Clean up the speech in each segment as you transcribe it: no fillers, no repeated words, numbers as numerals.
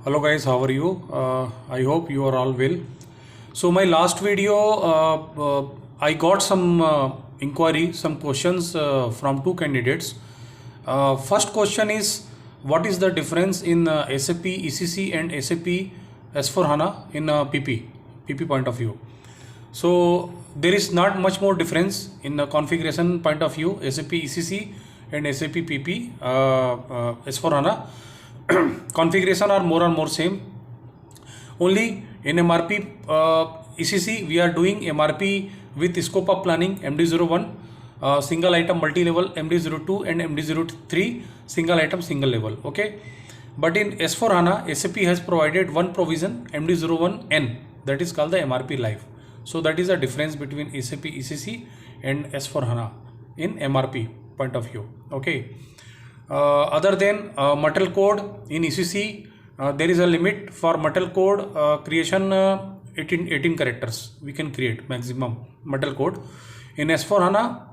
Hello guys, how are you? I hope you are all well. So my last video, I got some inquiry, some questions from two candidates. First question is, what is the difference in SAP ECC and SAP S4 HANA in PP point of view? So there is not much more difference in the configuration point of view, SAP ECC and SAP PP S4 HANA. Configuration are more and more same. Only in MRP ECC we are doing MRP with scope of planning MD01, single item multi-level MD02 and MD03 single item single level. Okay, but in S4 HANA SAP has provided one provision MD01N, that is called the MRP live. So that is the difference between SAP ECC and S4 HANA in MRP point of view. Okay. Other than metal code in ECC, there is a limit for metal code creation. 18 characters we can create maximum metal code. In S4 HANA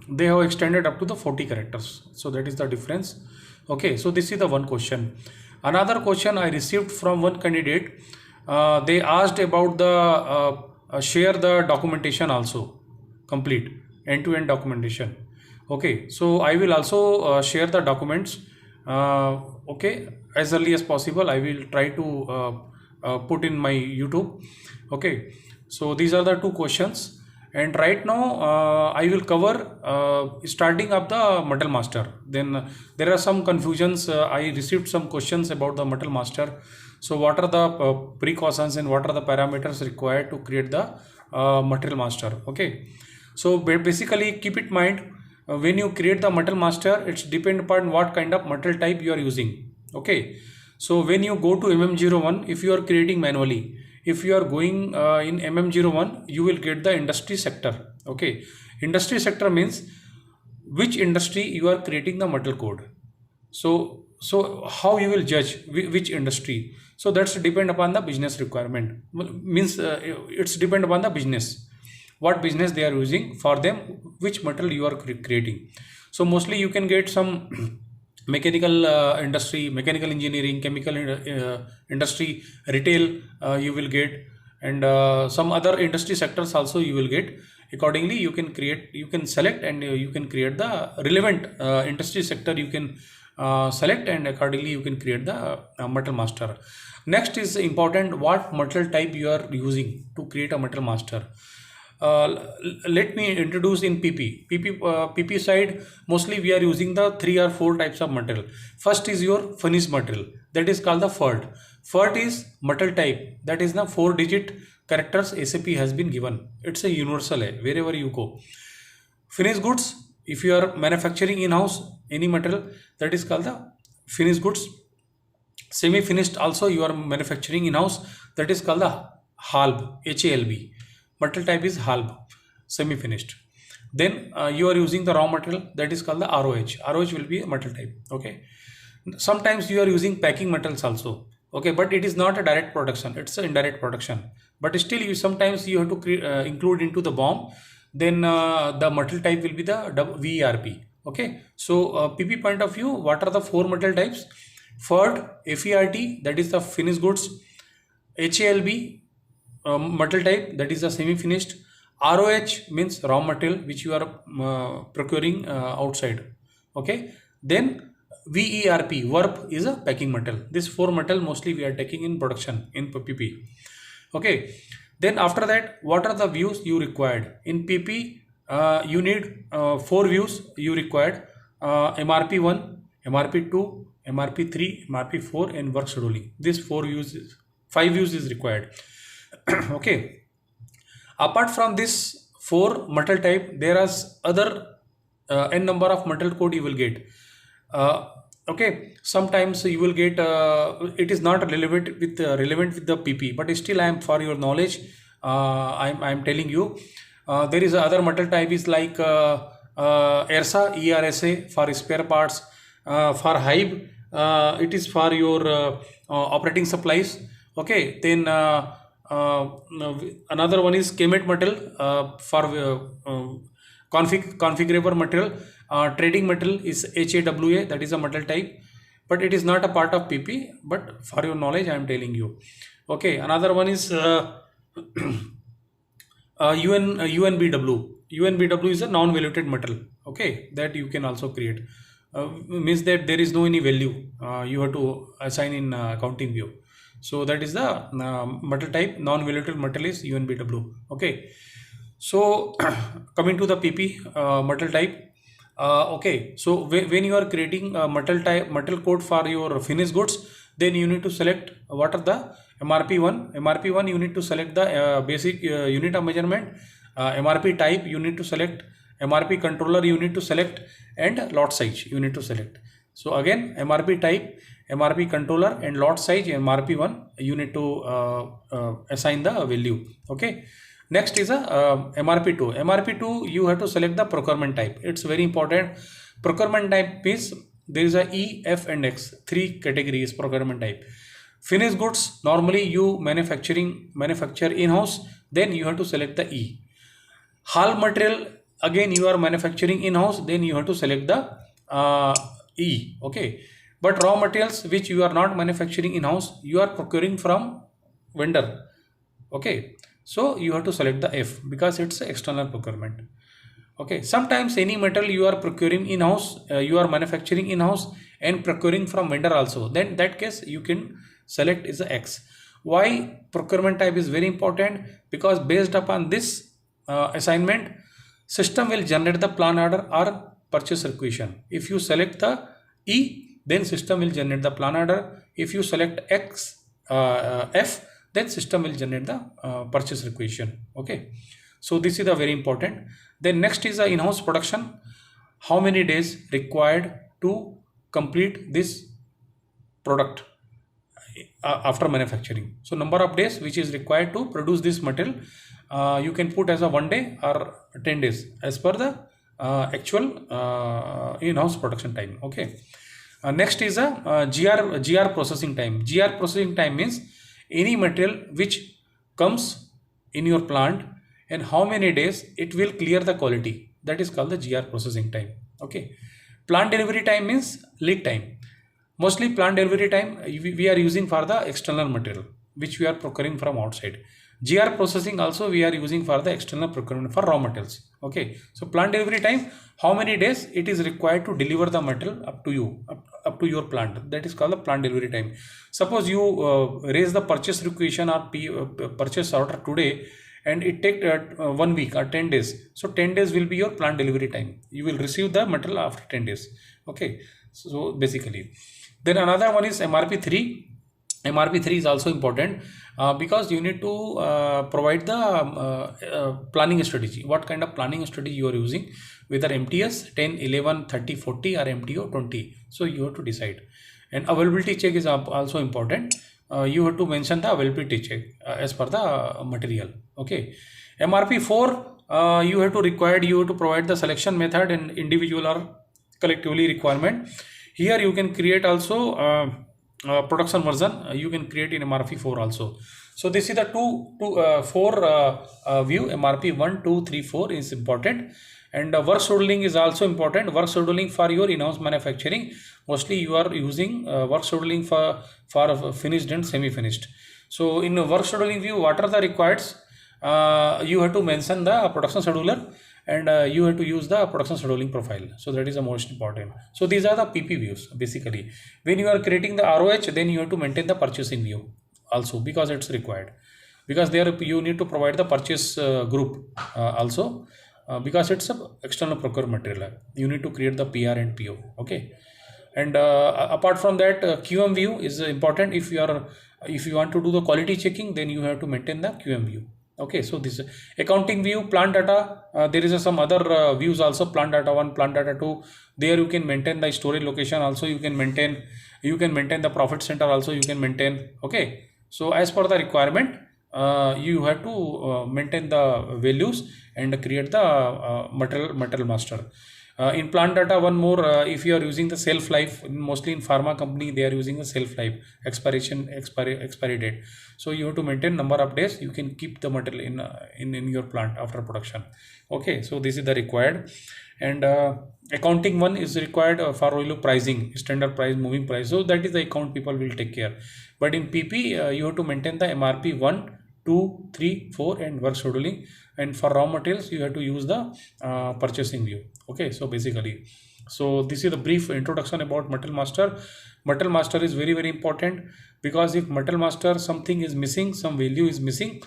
they have extended up to the 40 characters. So that is the difference. Okay, so this is the one question. Another question I received from one candidate. They asked about the share the documentation also, complete end-to-end documentation. Okay, so I will also share the documents, okay, as early as possible. I will try to put in my YouTube. Okay, so these are the two questions, and right now I will cover starting up the Metal Master. Then there are some confusions. I received some questions about the Metal Master. So what are the precautions and what are the parameters required to create the Metal Master? Okay, so basically keep it in mind. When you create the metal master, it's depend upon what kind of metal type you are using. Okay, so when you go to MM01, if you are creating manually, if you are going in MM01, you will get the industry sector. Okay, industry sector means which industry you are creating the metal code. So how you will judge which industry? So that's depend upon the business requirement. Means it's depend upon the business, what business they are using, for them which metal you are creating. So mostly you can get some mechanical industry, mechanical engineering, chemical industry, retail you will get, and some other industry sectors also you will get. Accordingly you can create, you can select, and you can create the relevant industry sector you can select, and accordingly you can create the metal master. Next is important, what metal type you are using to create a metal master. Let me introduce in PP side. Mostly we are using the 3 or 4 types of metal. First is your finished metal, that is called the FERT. FERT is metal type, that is the 4-digit characters SAP has been given. It's a universal wherever you go. Finished goods, if you are manufacturing in-house any metal, that is called the finished goods. Semi-finished also you are manufacturing in-house, that is called the HALB, HALB. Metal type is HALB, semi-finished. Then you are using the raw material, that is called the ROH. ROH will be a metal type. Okay, sometimes you are using packing metals also. Okay, but it is not a direct production, it's an indirect production. But still you sometimes you have to include into the BOM. Then the metal type will be the VERP. Okay, so PP point of view, what are the 4 metal types? FERT, FERT, that is the finished goods. HALB, metal type, that is the semi-finished. ROH means raw material which you are procuring outside. Okay, then VERP, VERP is a packing metal. This 4 metal mostly we are taking in production in PP. Okay, then after that, what are the views you required in PP? You need 4 views you required: MRP1, MRP2, MRP3, MRP4 and work scheduling. This 5 views is required. Okay, apart from this 4 metal type, there are other n number of metal code you will get. Okay, sometimes you will get it is not relevant with the PP, but still I am, for your knowledge, I am telling you, there is other metal type is like ERSA, ERSA for spare parts, for HYBE it is for your operating supplies. Okay, then another one is KMET metal for configurable material. Trading metal is HAWA, that is a metal type. but it is not a part of PP, but for your knowledge I am telling you. Okay, another one is UNBW. UNBW is a non-valuated metal. Okay, that you can also create. Means that there is no any value you have to assign in accounting view. So that is the metal type. Non-valuated metal is UNBW. Okay. So coming to the PP metal type. Okay, so when you are creating a metal code for your finished goods, then you need to select what are the MRP1. MRP1 you need to select the basic unit of measurement. MRP type you need to select. MRP controller you need to select, and lot size you need to select. So again, MRP type, MRP controller, and lot size MRP1 you need to assign the value. Okay. Next is a MRP2. MRP2 you have to select the procurement type. It's very important. Procurement type is there is a E, F and X. 3 categories procurement type. Finished goods normally you manufacture in-house, then you have to select the E. Hall material again you are manufacturing in-house, then you have to select the E. Okay. But raw materials which you are not manufacturing in-house, you are procuring from vendor. Okay. So you have to select the F because it's external procurement. Okay. Sometimes any metal you are procuring in-house, you are manufacturing in-house and procuring from vendor also. Then that case you can select is the X. Why procurement type is very important? Because based upon this assignment, system will generate the plan order or purchase requisition. If you select the E, then system will generate the plan order. If you select F, then system will generate the purchase requisition. Okay, so this is the very important. Then next is the in-house production. How many days required to complete this product after manufacturing? So number of days which is required to produce this material, you can put as a 1 day or 10 days as per the actual in-house production time. Okay. Next is a GR processing time. GR processing time means any material which comes in your plant and how many days it will clear the quality. That is called the GR processing time. Okay. Plant delivery time means lead time. Mostly plant delivery time we are using for the external material which we are procuring from outside. GR processing also we are using for the external procurement for raw materials. Okay. So plant delivery time, how many days it is required to deliver the material up to you, up to your plant. That is called the plant delivery time. Suppose you raise the purchase requisition or purchase order today and it take 1 week or 10 days. So 10 days will be your plant delivery time. You will receive the material after 10 days. Okay. So basically, then another one is MRP3. MRP3 is also important because you need to provide the planning strategy. What kind of planning strategy you are using, whether MTS 10, 11, 30, 40 or MTO 20. So you have to decide. And availability check is also important. You have to mention the availability check as per the material. Okay. MRP4 you have to provide the selection method and individual or collectively requirement. Here you can create also production version you can create in MRP4 also. So this is the 4 view. MRP 1, 2, 3, 4 is important, and work scheduling is also important. Work scheduling for your in-house manufacturing, mostly you are using work scheduling for finished and semi-finished. So in work scheduling view, what are the requirements? You have to mention the production scheduler, and you have to use the production scheduling profile. So that is the most important. So these are the PP views basically. When you are creating the ROH, then you have to maintain the purchasing view also because it's required. Because there you need to provide the purchase group also because it's a external procurement material. You need to create the PR and PO. Okay. And apart from that, QM view is important. If you want to do the quality checking, then you have to maintain the QM view. Okay, so this accounting view, plant data, there is some other views also, plant data 1, plant data 2. There you can maintain the storage location also, you can maintain the profit center also, you can maintain. Okay, so as per the requirement, you have to maintain the values and create the material master. In plant data, one more, if you are using the shelf life, mostly in pharma company they are using the shelf life, expiry date. So you have to maintain number of days you can keep the material in your plant after production. Okay, so this is the required. and accounting one is required for pricing, standard price, moving price. So that is the account people will take care. But in PP, you have to maintain the MRP 1, 2, 3, 4 and work scheduling. And for raw materials, you have to use the purchasing view. Okay, so basically, so this is the brief introduction about Metal Master. Metal Master is very important, because if Metal Master something is missing, some value is missing,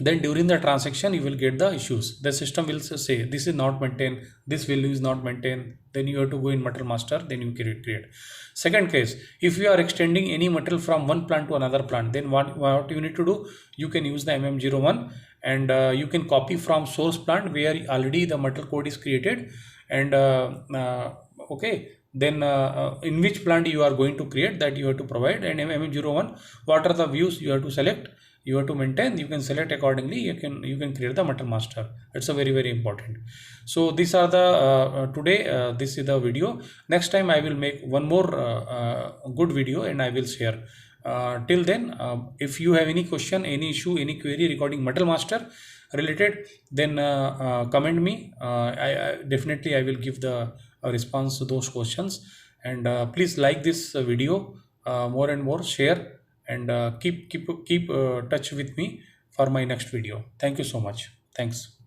then during the transaction you will get the issues. The system will say this is not maintained, this value is not maintained, then you have to go in Metal Master, then you create. Second case, if you are extending any metal from one plant to another plant, then what you need to do, you can use the MM01 and you can copy from source plant where already the metal code is created, and okay, then in which plant you are going to create, that you have to provide. And MM01, what are the views you have to select, you have to maintain, you can select accordingly, you can create the Metal Master. It's a very important. So these are the today this is the video. Next time I will make one more good video and I will share. Till then, if you have any question, any issue, any query regarding Metal Master related, then comment me. I definitely I will give the response to those questions. And please like this video more and more, share, and keep touch with me for my next video. Thank you so much. Thanks.